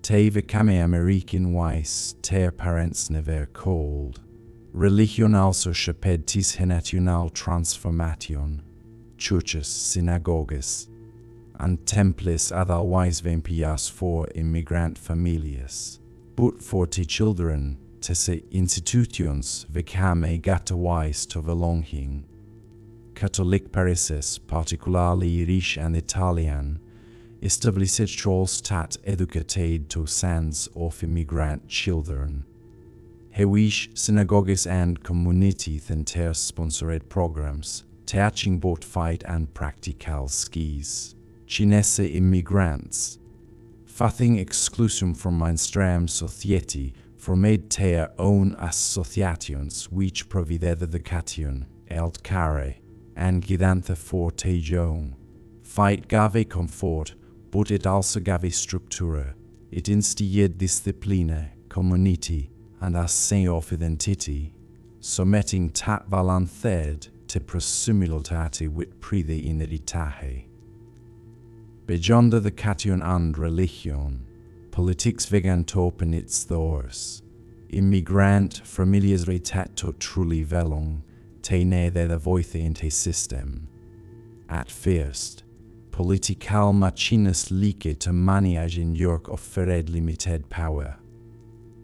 Speaker 1: They became American wise, their parents never called. Religion also shaped this national transformation. Churches, synagogues, and temples otherwise vampias for immigrant families. But for the children, these institutions became a gatewise to belonging. Catholic parishes, particularly Irish and Italian, established schools that educated to sons of immigrant children. Jewish synagogues and communities and their sponsored programs, teaching both fight and practical skills. Chinese immigrants, facing exclusion from mainstream society, formed their own associations which provided education, healthcare, and guidance for their own. Fight gave comfort, but it also gave structure. It instilled discipline, community, and a sense of identity, submitting that balanced te prosimilitate with pride in eritahe. Beyond the education and religion, politics began to open its doors. Immigrant families retato truly velong, te ne de voice in te system. At first, political machinus like to manage in York of Fered limited power.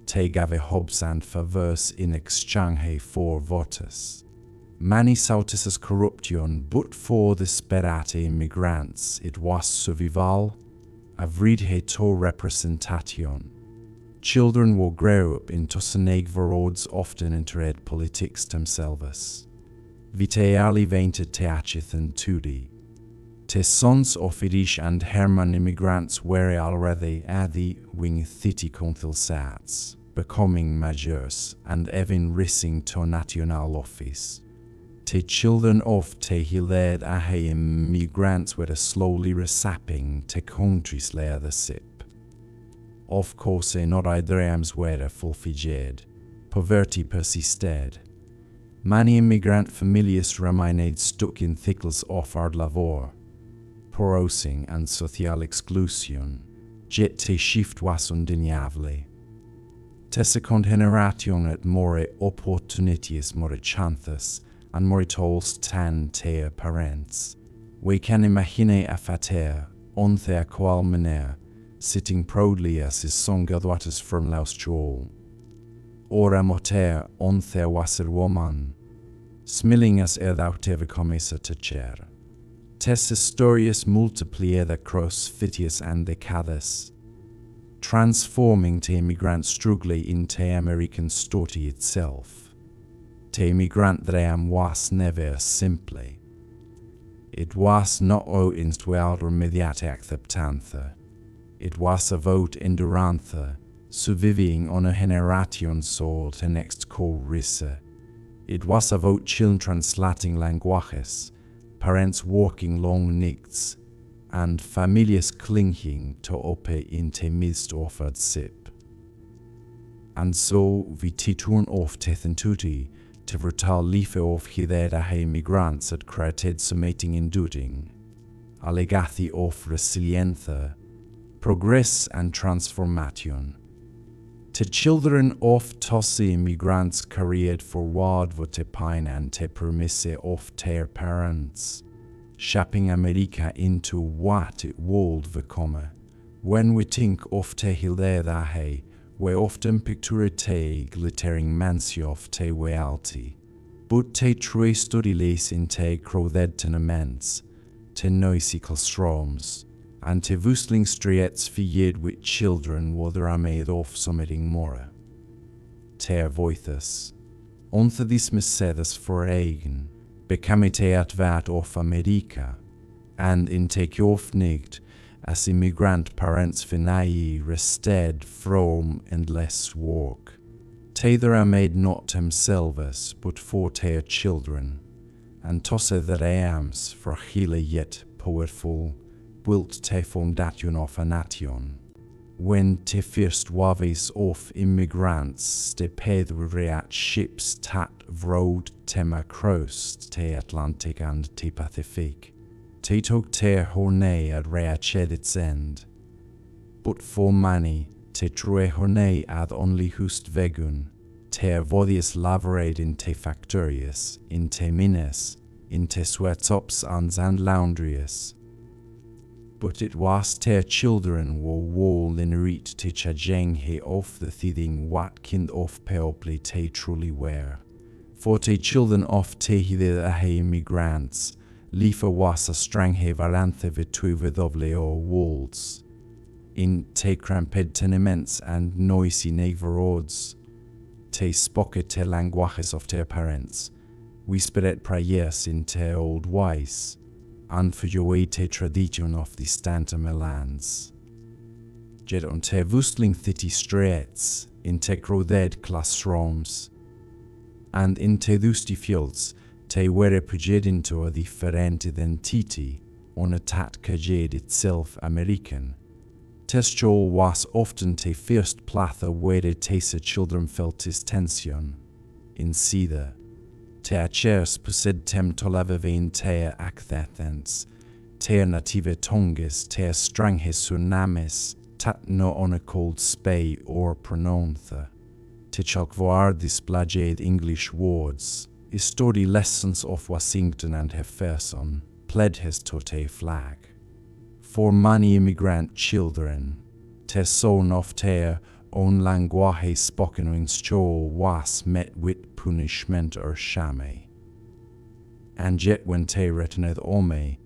Speaker 1: Te gave hobs and favors in exchange for votes. Many sautis corruption, but for the sperate immigrants, it was survival, avrid to representation. Children will grow up into senegvarods often intered politics themselves. Vite ali vainted teacheth and tudi. Te sons of Irish and Herman immigrants were already at the wing thity conthil sats, becoming majors and even rising to national office. Te children of te hiled ahe immigrants were slowly resapping te countries lair the sip. Of course, not idreams were fulfilled. Poverty persisted. Many immigrant families remained stuck in thickles of hard labor, porosing and social exclusion. Jet te shift was undeniably. Te second generation et more opportunities more chances and more tools than te parents. We can imagine a fater, on their qual manner, sitting proudly as his son graduates from Laos Joel. Ora moter on their wasserwoman, smelling as without ever commis at a chair. Tes historias multiplier the cross fitius and the decades, transforming the immigrant struggle into American story itself. The immigrant dream was never simply. It was not owing to our immediate acceptance. It was a vote endurance, surviving on a generation soul the next chorus. It was a vote children translating languages, parents working long nights, and families clinging to ope in the midst of a sip. And so we turn off Tethentuti to brutal life of hidera immigrants at created summating in doing, allegathi of resilience, progress and transformation. The children of Tossi immigrants carried forward what te pine and te permise of their parents, shaping America into what it would become. When we think of te hildedahe, we often picture te glittering mansi of te reality, but te true study lays in te crowded tenements, te noisy classrooms, and te bustling streets filled with children whether are made of something more. Te voices, onthe dis Mercedes for eigen, became te at vat of America, and in te kjofnigt, as immigrant parents finai rested from endless work. Tether are made not themselves, but for their children, and tosse the rams for hele yet powerful, built te foundation of a nation. When te first waves of immigrants te pedreat ships tat road tema across te Atlantic and te Pacific, te took te horne at reached its end. But for many, te true horne ad only hust vegun, te vodius lavorade in te factorius, in te mines, in te sweatops and laundries. But it was te children were wall in reach te chajeng he of the thieving what kind of people te truly were. For te children of te hide immigrants, liefer was a strang he valanthe vitruve dobleo walls. In te cramped tenements and noisy neighborhoods, te spoke te languages of their parents, whispered prayers in te old ways, and for your te tradition of the stantum lands. Jet on te bustling city streets, in te crowded classrooms, and in te dusty fields, te were pujed into a different identity on a tat kajed itself American. Testjol was often te first platha where te se children felt his tension. In Sida, te achers posed tem tolavevein te acthethens, te native tongues, te stranghes surnames, tat no on a cold spay or pronounce, te chalkvoar displaged English words, study lessons of Washington and Jefferson, pledges to te flag. For many immigrant children, te son of their own language spoken in school was met with punishment or shame. And yet when te returned home,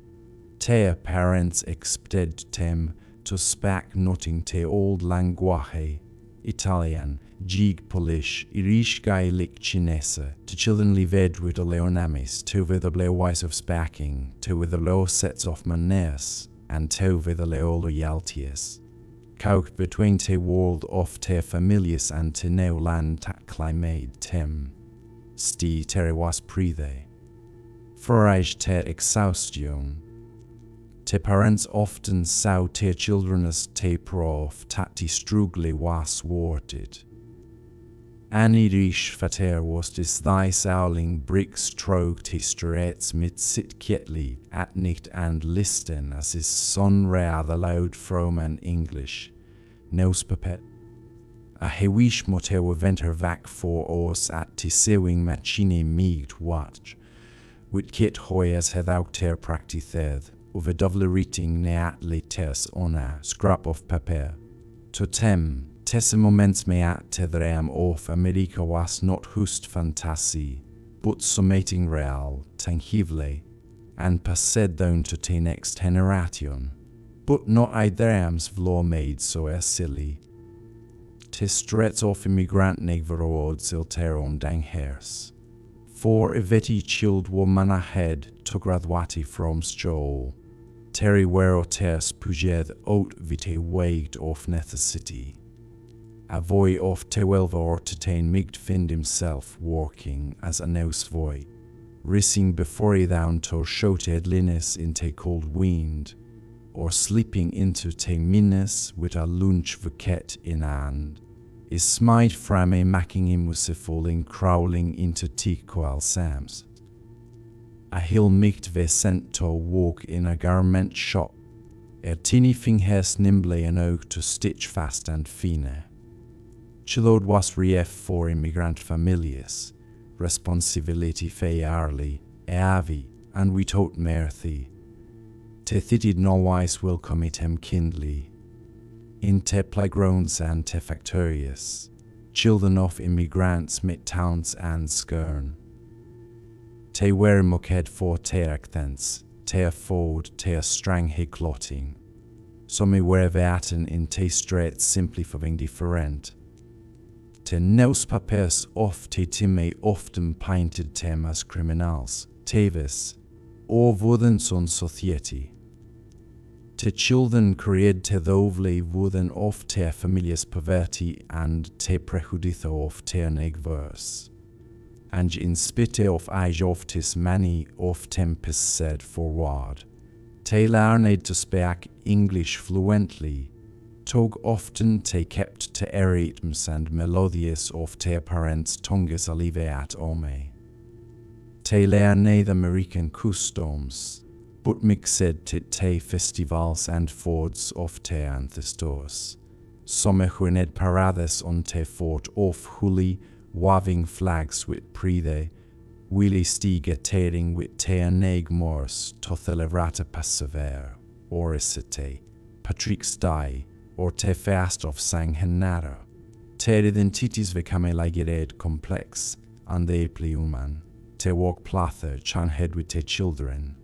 Speaker 1: their parents expected them to speak nothing te old language, Italian, Gig Polish, Irish Gaelic Chinese, to children lived with the Leonamis, to with the blue ways of speaking, to with the low sets of manners, and to with the low loyalties. Coke between te world of te families and te neo land ta climate tem. Sti terre was pride. Forage te exhaustion. Te parents often saw te children as te prof tati strugle was warded. Annie rish fater was dis thy sowling brick stroke te strets mit sit kietly at nicht and listen as his son rea the loud froman English. Nos papet. A hewish motel venter vac for os at te sewing machine meaged watch. Wit kit hoyas het out ter practiced. Of a double reading neat letters on a scrap of paper. Totem, tesse moments meat tedrem of America was not just fantasy, but summating real, tangible, and passed down to the next generation. But not idreams vlo made so as silly. Te strets of immigrant negverod silteron dang hairs. For eveti chilled woman ahead to graduati from school. Terry wero ters pujed out vite weighed of necessity. A voy of te welva or to tain migd find himself working as a nose voy, rising before he down to shouted linus in te cold wind, or sleeping into te minnes with a lunch bucket in hand, is smite from a macking him was falling crawling into te coal sams. A hill micht ve sent to walk in a garment shop, tiny fingers nimbly an oak to stitch fast and fine. Chillod was rief for immigrant families, responsibility fe arly, avi, and we taught merthy. Te thitid no wise welcome it him kindly. In te playgrounds and te factorious, children of immigrants met towns and skern. Te wer moked for te accents, te afford, te strang he clotting. So me wer vaten in te straight simply for being different. Te neus papers of te time often painted them as criminals, tevis, or wooden son society. Te children created te dovely wooden of te familias poverty and te prejudice of te negverse. And in spite of age of tis many of tempest said forward. Te learned to speak English fluently, tog often te kept te rhythms and melodious of te parents tongues aliveat ome. Te learned the American customs, but mixed te festivals and fords of te ancestors. Some huined parades on te fort of huli, waving flags with pride, willy stiga tearing with te neg mors to celebrate persever, or isite, Patrick's die, or te fast of sang henara. Te identities become like complex, and they pliuman, te walk plather chan head with te children.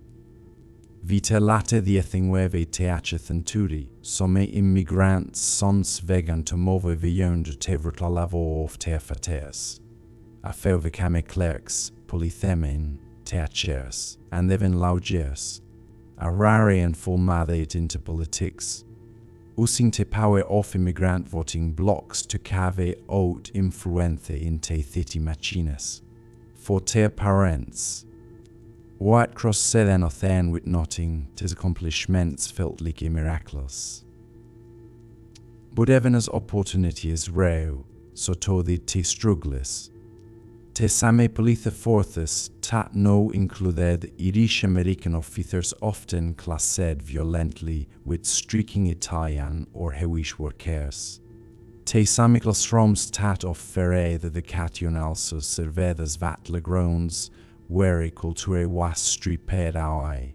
Speaker 1: Vite late the thing weve te achethenturi, some immigrants sons vegan to move beyond te vertalavo of te fates. A feu became clerks, polythemin, te achers, and even laugiers. A rare and full mandate into politics. Using te power of immigrant voting blocks to cave out influence in te thiti machines. For te parents, what cross seden of then with nothing, tis accomplishments felt like miraculous. But even as opportunity is rare, so to the te struggles. Te same polithe forces tat no included Irish American officers often classed violently with streaking Italian or Jewish workers. Te same classrooms tat of ferre the cation also served as vat legrons, where culture was striped away.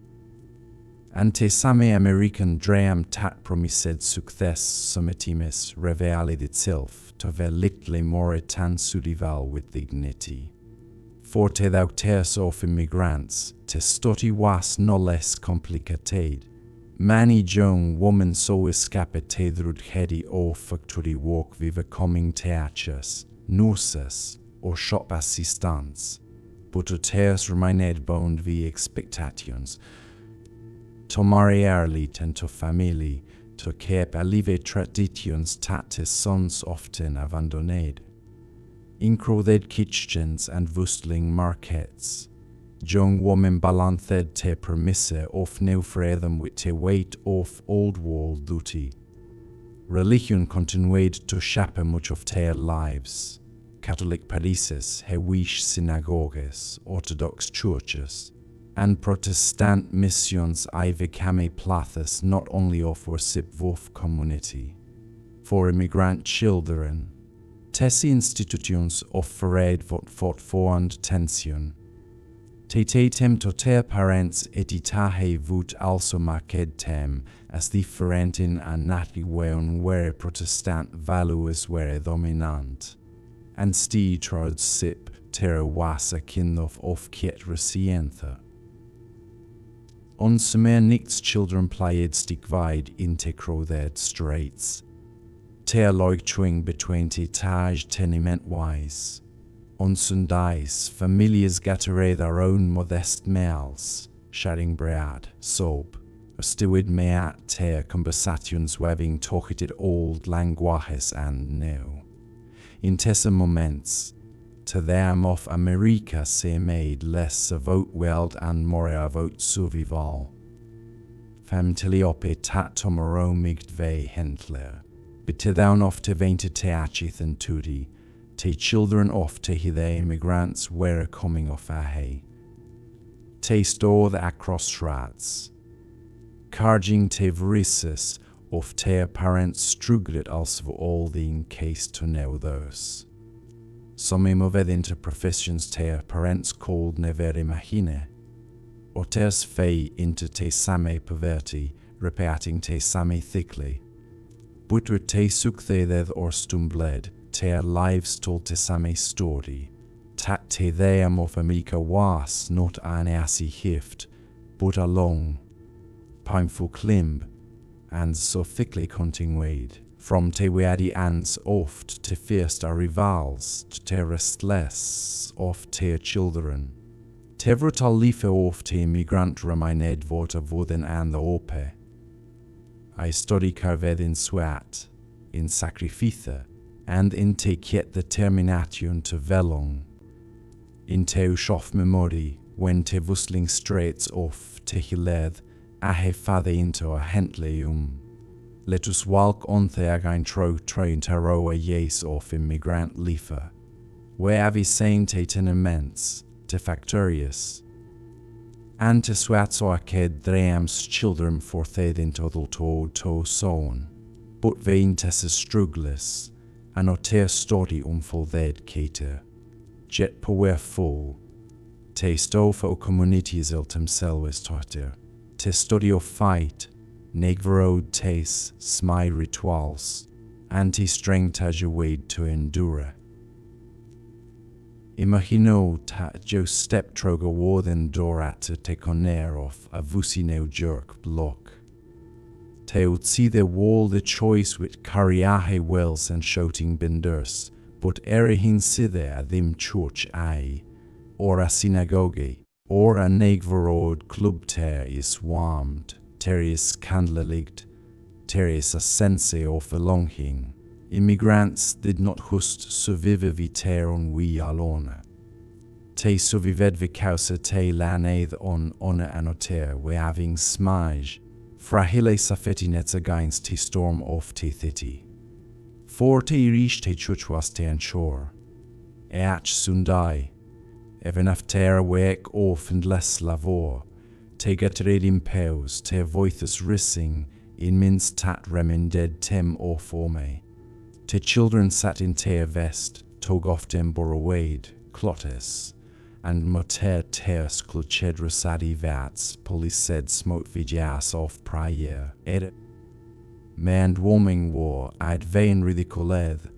Speaker 1: Ante same American dream tat promised success summetimis revealed itself to velictly more tan sudival with dignity. For te thou tears of immigrants, te stoti was no less complicated. Many young woman so escaped te drud hedi o factory walk vive coming teachers, nurses, or shop assistants, but to tears remained bound vi expectations. To marry early and to family, to keep alive traditions tat his sons often abandoned. In crowded kitchens and bustling markets, young women balanced te permisse of new freedom with te weight of old world duty. Religion continued to shape much of their lives. Catholic parishes, Jewish synagogues, Orthodox churches, and Protestant missions became places not only of worship of community. For immigrant children, Tessi institutions offered what formed tension. Te tem to their parents editahe vut also marked tem as differenten and nati weon where Protestant values were dominant. And sti trod sip terra was a kind of kiet recientha. Onsumer nichts children played stick wide inte crowded streets. Ter loitering between te taj tenement wise. Onsundais, families gattered their own modest meals, sharing bread, soap, a stewed meat ter conversations weaving talkative old languages and new. In tessa moments, to them of America se made less about world and more about survival. Famtili oppe tat tomorrow migt ve hentler, but te down off te vainted te achith and tudi, te children off te hithe immigrants were coming off ahe. Te store the across rats. Carging te vrises of te parents strugglet also all the in case to know those. Some moved into professions te parents called never imagine, or te's fei into te same poverty, repeating te same thickly. But with te sucthed or stumbled, te lives told te same story. Tat te them of America was not an assy hift, but a long, painful climb, and so thickly continued. From te weadi ants oft te first are rivals, to te restless of te children. Te brutal life of te immigrant remained vota voden and the ope. I study carved in sweat, in sacrifice, and in te kiet determination to velong. In te ushof memory, when te bustling straits of te hiled, ahe fade into a hentleum. Let us walk on the again train to row a yes of immigrant life. Where have we seen te tenements, te factorious, and te swats orked dreams children forthed into the to sown, but vain tesses struggles, and oter story unfolded cater, jet powerful, te stove o communities il themselves torter, te study of fight, negverode tastes, smy rituals, anti-strength as you wait to endure. Imagino ta jo step troga warden dorat to take on air of a vusino jerk block. Te would see the wall the choice with kariahe wells and shouting binders, but erihin sithe a them church ai, or a synagogue, or a negverode club ter is warmed. There is candlelight, there is a sense of belonging. Immigrants did not just survive viter on we alone. Te survived vi causa te laned on anoter we having smage, fragile safetinets against te storm of te thiti. For te reach te church was te anshore. Each sundai, even after wake off and less lavor. Te gatred impeus, te voices rissing, in min's tat remended tem or forme. Te children sat in te vest, tog off dem borrowed, clottes, and moter teos cluched rosadi vats, polised smote vigias off prior, and warming war, I'd vain ridiculed,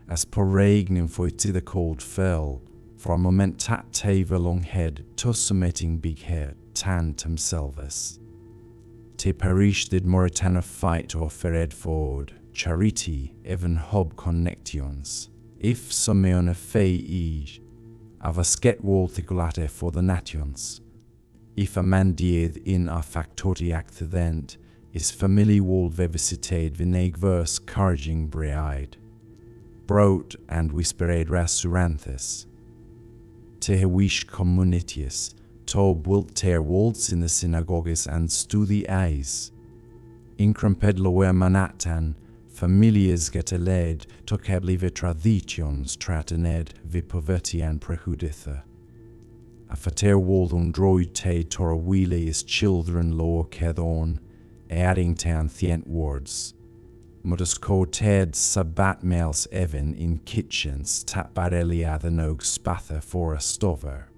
Speaker 1: as paregnin foiti the cold fell, for a moment tat tave long head, tussumating big head, tant himselves. Te parish did Mauritania fight or fered forward, charity, even hob connections, if someone fei age, of a sket wall ticulate for the nations. If a man died in a factori accident, is family wall vivicitate vineg verse carging breide. Broad and whispered rasuranthus. Te wish communitius, tob wilt tear walls in the synagogues and studi eyes. Incremped loer manatan, familias get led, tocabli traditions tratened vi poverty and prejudice. A fater wall on droid te torwile is children law kedon, adding to ancient words. Modus co ted Sabbath males even in kitchens tap barelia the nog spather for a stover.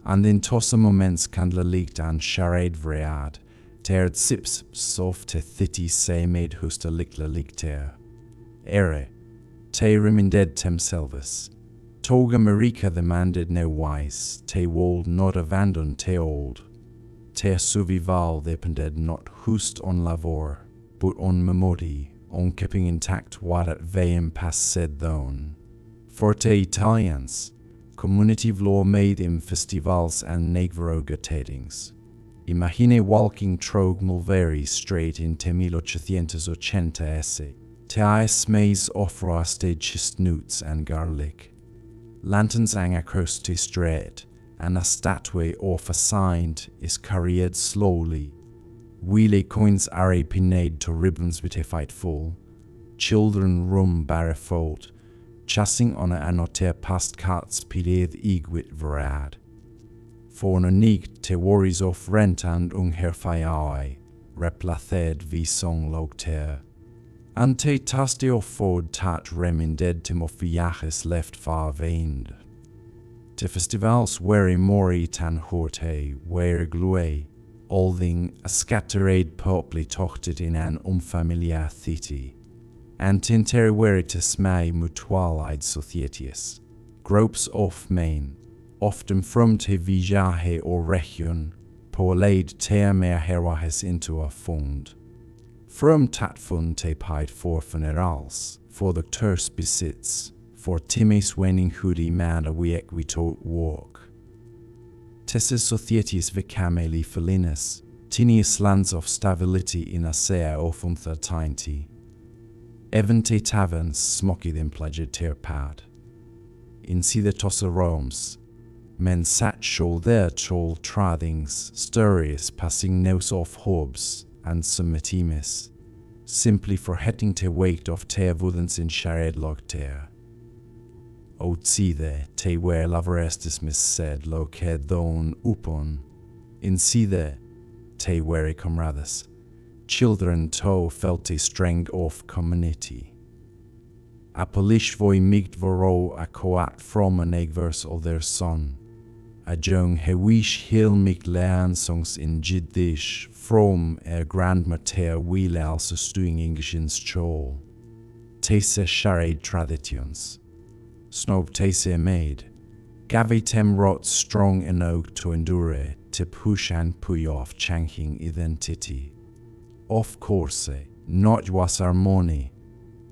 Speaker 1: And in tossa moments candla leaked and charade vread, tered sips soft te thitty se made husta likla likter. Ere, te reminded themselves. Toga Marika the man did no wise, te wold not abandon te old. Te suvival depended not hust on lavor, but on memori, on keeping intact what at veim pass said thon. For te Italians, community law made in festivals and negverogatedings. Imagine walking trog mulveri straight in te 1880 esse. Te ice maze offra stage snoots and garlic. Lanterns hang across te street, and a statue off a sign is carried slowly. Wheelie coins are pinned to ribbons with a fight full. Children roam barefoot, chasing on a anoter past carts piled igwit verad. For no need te worries of rent and herfaiai, replathed vi song logter. Ante taste of ford tat reminded timofiaches left far veined. Te festivals weri mori tan horte, were glue, alding a scattered poply tochted in an unfamiliar city. And tinter veritas mai mutualide societies. Gropes off main, often from te vijahe or region, poleid te mer herwahes into a fund. From tat fund te paid for funerals, for the turs besits, for timis wening hoodie man a week we taught walk. Tesses societies vicameli felinis, tinius lands of stability in a sea of uncertainty. Even te taverns smoky them pledged tear pad. In see the tossa roams, men sat shoal their chol trathings, sturrius passing nose off hobs and summetimis, simply for heading te waked of te wudens in shared log tear. Old see there, te where lavarestis mis said lo kedon upon, in see there, te where comrades. Children toe felt a strength of community. A polish voi migt voro a coat from an egvers of their son. A jung hewish hill migt lean songs in jiddish from grandmater wheel also stuing Englishins chol. Tese charade traditions. Snob tese made. Gavitem rot strong enough to endure, to push and puy off chanking identity. Of course, not was harmony.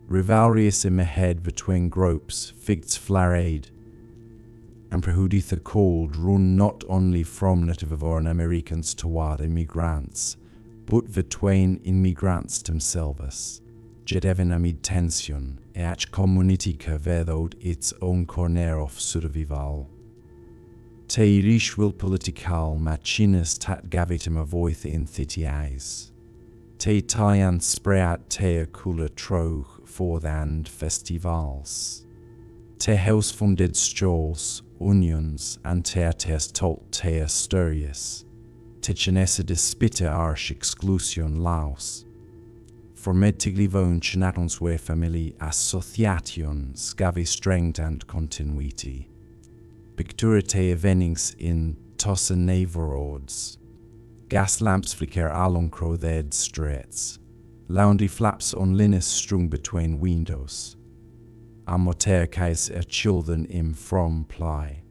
Speaker 1: Rivalries in my head between gropes, figts flarade. And prehudith the cold run not only from native born Americans toward immigrants, but between immigrants themselves. Jedevin amid tension, each community vedoed its own corner of survival. Te irish will political machines tat gavitem a voice in thitty eyes. Te Italian spread te cooler trog for and festivals. Te house funded strolls, onions, and te tolt te asturias. Te chinese despitte arch exclusion laus. For metigli von chinatons we family associations gavi strength and continuity. Picture te evennings in tussen neighborhoods. Gas lamps flicker along crowded streets. Laundry flaps on linens strung between windows. Amoter kais children im from ply.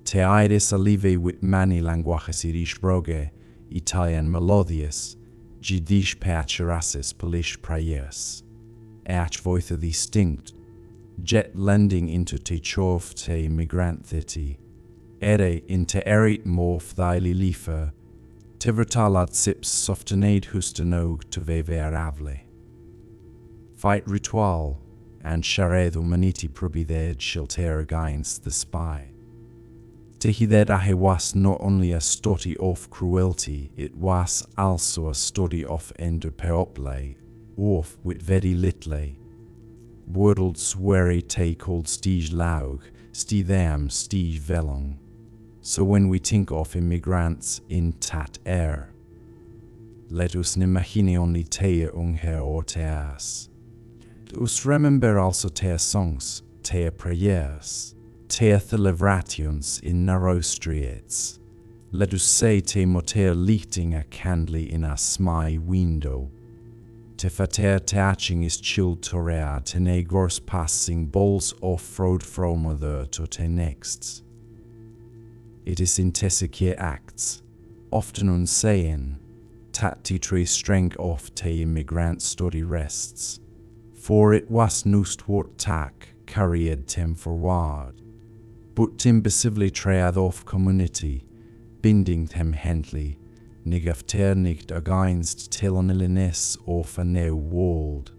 Speaker 1: Te iris alive with many languages irish broge, Italian melodious, gidish patcherasis polish prayers. Ach voithe distinct, jet lending into te chov te immigrant thiti. Ere inte erit morph thyli liefer, te vertalat sips softenade hustenog to vever avle. Fight ritual, and shared humanity probided shelter against the spy. Tehided ahe was not only a story of cruelty, it was also a story of enderpeople, of with very little. Wordled swery take old stige laug, sti them stige velong. So when we think of immigrants in tat air, let us imagine only te unge or teas. Us remember also te songs, te prayers, te celebrations in narrow streets. Let us say te moter lighting a candle in a smy window. Te fater teaching is chilled torea te negors passing bowls off-road from other to te next. It is in tesike acts, often unsaying, tat te tre strength of te immigrant story rests. For it was nust wort tak carried tem forward, but tim besively tread off community, binding them hendly, nigafter nicht against till on illness of a new world.